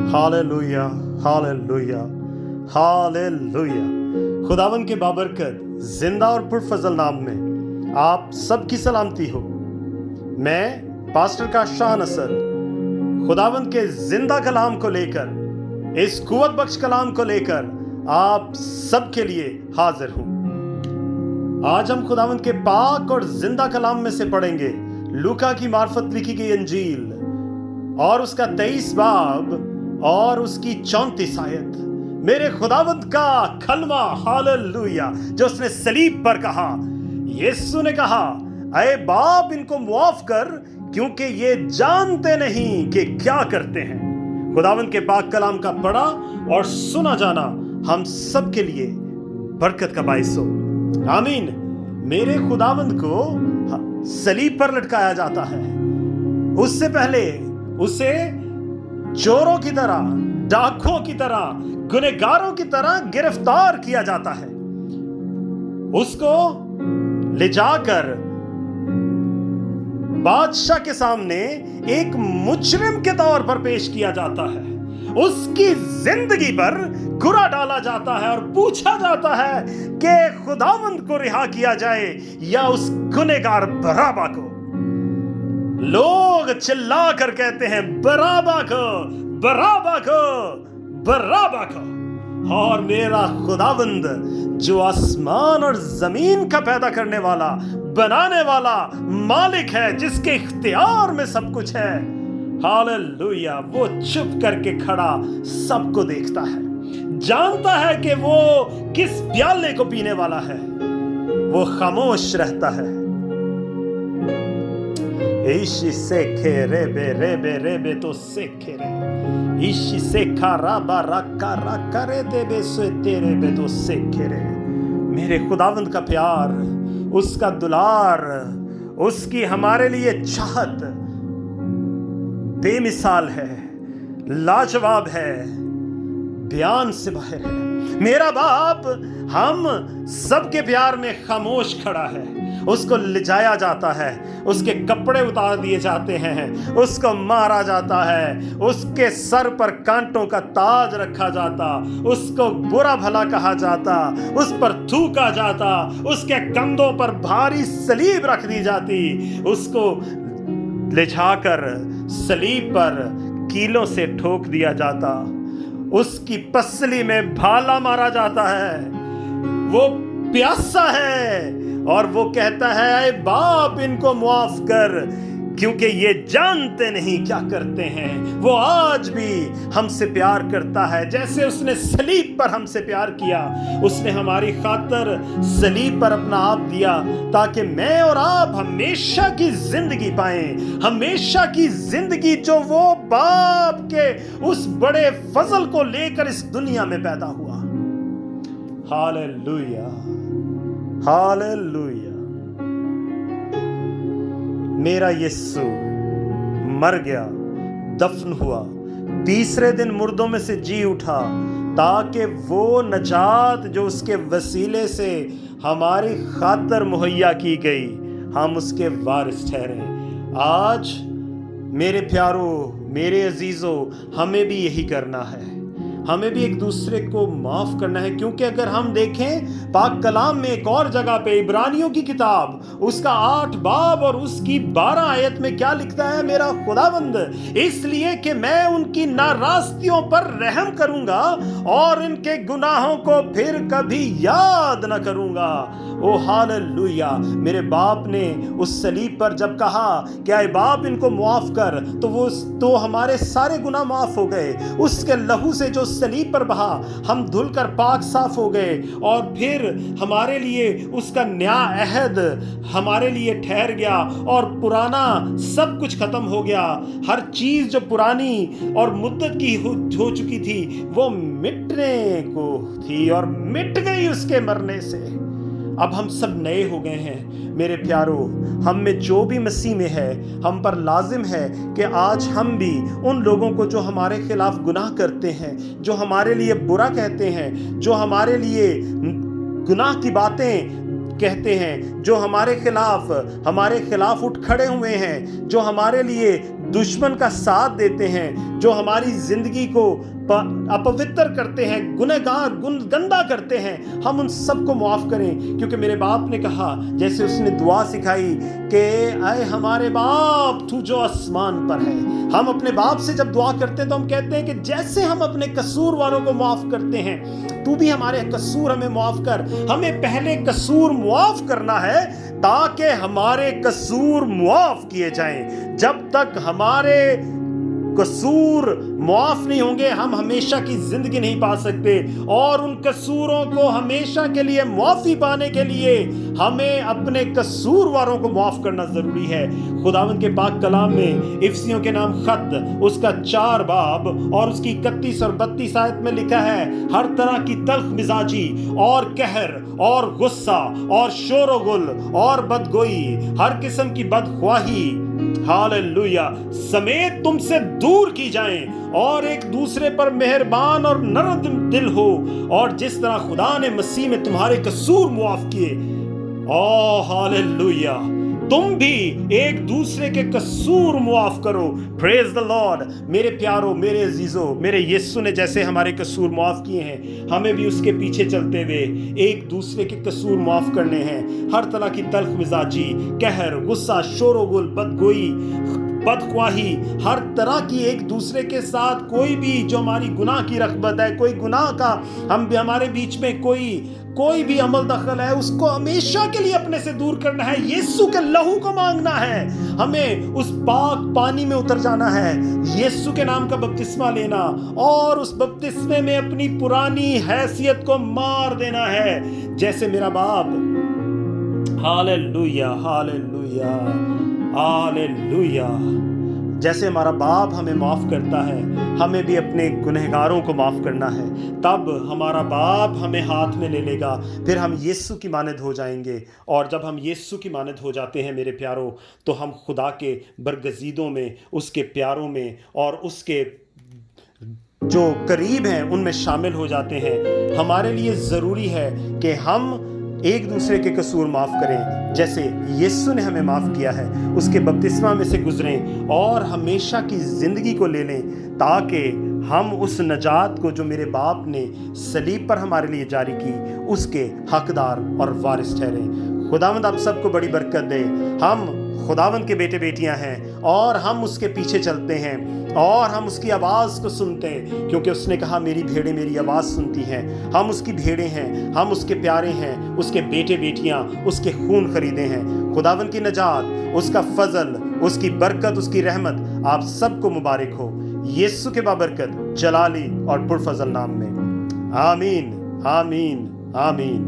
Hallelujah, hallelujah, hallelujah. खुदावन के बाबरकत जिंदा और पुरफजल नाम में आप सबकी सलामती हो। मैं पास्टर का शान असद खुदावन के जिंदा कलाम को लेकर, इस कुव्वत बख्श कलाम को लेकर आप सबके लिए हाजिर हूँ। आज हम खुदावन के पाक और जिंदा कलाम में से पढ़ेंगे लूका की मार्फत लिखी गई अंजील और उसका 23 बाब और उसकी 34 आयत। मेरे खुदावंद का कलमा, हालेलुया, जो उसने सलीब पर कहा। यीशु ने कहा, ऐ बाप इनको मुआफ कर, क्योंकि ये जानते नहीं कि क्या करते हैं। खुदावंद के पाक कलाम का पढ़ा और सुना जाना हम सब के लिए बरकत का बाइस हो। आमीन। मेरे खुदावंद को सलीब पर लटकाया जाता है। उससे पहले उसे चोरों की तरह, डाकुओं की तरह, गुनहगारों की तरह गिरफ्तार किया जाता है। उसको ले जाकर बादशाह के सामने एक मुजरिम के तौर पर पेश किया जाता है। उसकी जिंदगी पर कुरा डाला जाता है और पूछा जाता है कि खुदावंद को रिहा किया जाए या उस गुनहगार बराबा को। लोग चिल्ला कर कहते हैं, बराबा को, बराबा को, बराबा को। और मेरा खुदावंद जो आसमान और जमीन का पैदा करने वाला, बनाने वाला मालिक है, जिसके इख्तियार में सब कुछ है, हालेलुया, वो चुप करके खड़ा सबको देखता है, जानता है कि वो किस प्याले को पीने वाला है। वो खामोश रहता है। इशी से खेरे बे रे बे रे बे तो से खेरे, इशी से खारा बारा कारा करे दे बे से तेरे बे तो से खेरे। मेरे खुदावंद का प्यार, उसका दुलार, उसकी हमारे लिए चाहत बेमिसाल है, लाजवाब है, बयान से बाहर है। मेरा बाप हम सबके प्यार में खामोश खड़ा है। उसको ले जाया जाता है, उसके कपड़े उतार दिए जाते हैं, उसको मारा जाता है, उसके सर पर कांटों का ताज रखा जाता, उसको बुरा भला कहा जाता, उस पर थूका जाता, उसके कंधों पर भारी सलीब रख दी जाती, उसको ले जाकर सलीब पर कीलों से ठोक दिया जाता, उसकी पसली में भाला मारा जाता है। वो प्यासा है और वो कहता है, ऐ बाप इनको मुआफ कर, क्योंकि ये जानते नहीं क्या करते हैं। वो आज भी हमसे प्यार करता है, जैसे उसने सलीब पर हमसे प्यार किया। उसने हमारी खातिर सलीब पर अपना आप दिया, ताकि मैं और आप हमेशा की जिंदगी पाएं, हमेशा की जिंदगी जो वो बाप के उस बड़े फजल को लेकर इस दुनिया में पैदा हुआ। Hallelujah, hallelujah. मेरा यीशु मर गया, दफन हुआ, तीसरे दिन मुर्दों में से जी उठा, ताकि वो नजात जो उसके वसीले से हमारी खातिर मुहैया की गई, हम उसके वारिस ठहरे। आज मेरे प्यारों, मेरे अजीजों, हमें भी यही करना है। हमें भी एक दूसरे को माफ करना है, क्योंकि अगर हम देखें पाक कलाम में एक और जगह पे, इब्रानियों की किताब उसका 8 बाब और उसकी 12 आयत में क्या लिखता है मेरा खुदावंद, इसलिए कि मैं उनकी नारास्तियों पर रहम करूंगा और इनके गुनाहों को फिर कभी याद न करूंगा। ओ हालेलुया। मेरे बाप ने उस सलीब पर जब कहा कि ऐ बाप इनको मुआफ कर, तो हमारे सारे गुनाह माफ हो गए। उसके लहू से जो सलीब पर बहा, हम धुलकर पाक साफ हो गए, और फिर हमारे लिए उसका नया अहद हमारे लिए ठहर गया, और पुराना सब कुछ खत्म हो गया। हर चीज जो पुरानी और मुद्दत की हो चुकी थी, वो मिटने को थी और मिट गई उसके मरने से। अब हम सब नए हो गए हैं। मेरे प्यारों, हम में जो भी मसीह में है, हम पर लाजिम है कि आज हम भी उन लोगों को जो हमारे खिलाफ गुनाह करते हैं, जो हमारे लिए बुरा कहते हैं, जो हमारे लिए गुनाह की बातें कहते हैं, जो हमारे खिलाफ उठ खड़े हुए हैं, जो हमारे लिए दुश्मन का साथ देते हैं, جو ہماری زندگی کو اپوتر کرتے ہیں، گنہگار گندا کرتے ہیں، ہم ان سب کو معاف کریں، کیونکہ میرے باپ نے کہا، جیسے اس نے دعا سکھائی کہ اے ہمارے باپ تو جو آسمان پر ہے. ہم اپنے باپ سے جب دعا کرتے ہیں تو ہم کہتے ہیں کہ جیسے ہم اپنے قصور والوں کو معاف کرتے ہیں، تو بھی ہمارے قصور ہمیں معاف کر. ہمیں پہلے قصور معاف کرنا ہے تاکہ ہمارے قصور معاف کیے جائیں. جب تک ہمارے قصور معاف نہیں ہوں گے ہم ہمیشہ کی زندگی نہیں پا سکتے، اور ان قصوروں کو ہمیشہ کے لیے معافی پانے کے لیے ہمیں اپنے قصور والوں کو معاف کرنا ضروری ہے. خداوند کے پاک کلام میں افسیوں کے نام خط اس کا 4 باب اور اس کی 31 اور 32 آیت میں لکھا ہے، ہر طرح کی تلخ مزاجی اور قہر اور غصہ اور شور و غل اور بدگوئی، ہر قسم کی بدخواہی، ہاللویہ، سمیت تم سے دور کی جائیں، اور ایک دوسرے پر مہربان اور نرم دل ہو، اور جس طرح خدا نے مسیح میں تمہارے قصور معاف کیے، ہاللویہ، تم بھی ایک دوسرے کے قصور معاف کرو. پریز دی لارڈ. میرے پیارو، میرے عزیزو، میرے یسوع نے جیسے ہمارے قصور معاف کیے ہیں، ہمیں بھی اس کے پیچھے چلتے ہوئے ایک دوسرے کے قصور معاف کرنے ہیں. ہر طرح کی تلخ مزاجی، قہر، غصہ، شور و غل، بدگوئی، بدخواہی، ہر طرح کی ایک دوسرے کے ساتھ کوئی بھی جو ہماری گناہ کی رغبت ہے، کوئی گناہ کا ہمارے بیچ میں کوئی بھی عمل دخل ہے، اس کو ہمیشہ کے لیے اپنے سے دور کرنا ہے. یسوع کے لہو کو مانگنا ہے، ہمیں اس پاک پانی میں اتر جانا ہے، یسوع کے نام کا بپتسمہ لینا، اور اس بپتسمے میں اپنی پرانی حیثیت کو مار دینا ہے، جیسے میرا باپ. Hallelujah, hallelujah, hallelujah. جیسے ہمارا باپ ہمیں معاف کرتا ہے، ہمیں بھی اپنے گنہگاروں کو معاف کرنا ہے. تب ہمارا باپ ہمیں ہاتھ میں لے لے گا، پھر ہم یسوع کی مانند ہو جائیں گے. اور جب ہم یسوع کی مانند ہو جاتے ہیں میرے پیاروں، تو ہم خدا کے برگزیدوں میں، اس کے پیاروں میں، اور اس کے جو قریب ہیں ان میں شامل ہو جاتے ہیں. ہمارے لیے ضروری ہے کہ ہم ایک دوسرے کے قصور معاف کریں، جیسے یسوع نے ہمیں معاف کیا ہے. اس کے بپتسمہ میں سے گزریں اور ہمیشہ کی زندگی کو لے لیں، تاکہ ہم اس نجات کو جو میرے باپ نے صلیب پر ہمارے لیے جاری کی، اس کے حقدار اور وارث ٹھہریں. خداوند آپ سب کو بڑی برکت دے. ہم خداوند کے بیٹے بیٹیاں ہیں، اور ہم اس کے پیچھے چلتے ہیں، اور ہم اس کی آواز کو سنتے ہیں، کیونکہ اس نے کہا میری بھیڑیں میری آواز سنتی ہیں. ہم اس کی بھیڑیں ہیں، ہم اس کے پیارے ہیں، اس کے بیٹے بیٹیاں، اس کے خون خریدے ہیں. خداوند کی نجات، اس کا فضل، اس کی برکت، اس کی رحمت آپ سب کو مبارک ہو، یسوع کے بابرکت، جلالی اور پرفضل نام میں. آمین، آمین، آمین.